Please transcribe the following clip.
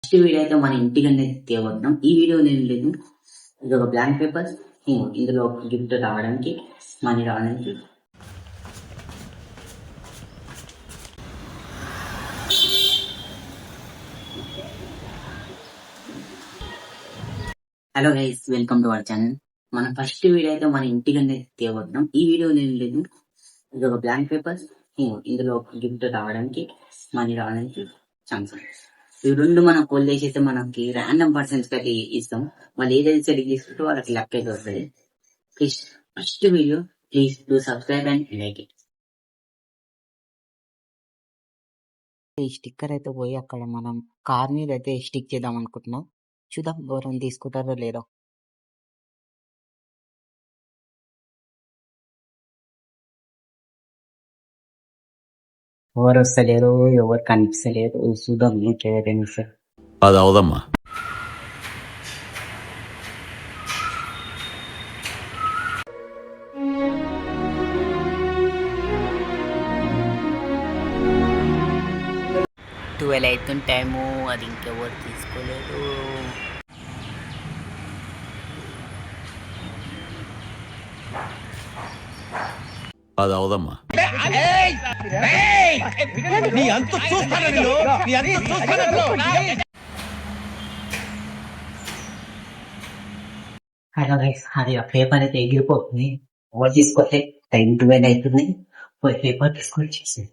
First video అయితే మన ఇంటికనే తేవద్దాం. ఈ వీడియో నేను లేదు, ఇది ఒక బ్లాంక్ పేపర్. ఇందులో గిఫ్ట్ రావడానికి, మనీ రావడానికి. Hello guys, welcome to our channel. మన ఫస్ట్ వీడియో అయితే మన ఇంటికనే తేవద్దాం. ఈ వీడియో నేను లేదు, ఇది ఒక బ్లాంక్ పేపర్. ఇందులో గిఫ్ట్ రావడానికి, మనీ రావడానికి ఛాన్స్. ఈ రెండు మనం కోల్ చేసేస్తే మనకి ర్యాండమ్ పర్సన్స్ కి ఇస్తాం. వాళ్ళు ఏదైతే సెలెక్ట్ చేసుకుంటే వాళ్ళకి లక్ అయితే వస్తుంది. Please first video please do subscribe and like it. ఈ స్టిక్కర్ అయితే పోయి అక్కడ మనం కార్ మీద అయితే స్టిక్ చేద్దాం అనుకుంటున్నాం. చూద్దాం ఎవరైనా తీసుకుంటారో లేదో. ఎవరు వస్తలేరు, ఎవరు కనిపిస్తలేరు. చూద్దాం ఇంకెవరైనా సార్. అది అవదమ్మా. ట్వెల్వ్ అవుతుంది టైము, అది ఇంకెవరు తీసుకోలేదు. అది అవదమ్మా. హలో గైస్, అది ఆ పేపర్ అయితే ఎగిరిపోతుంది. ఎవరు తీసుకోతే టైం 12 అవుతుంది. పోయి పేపర్ తీసుకొని చేసి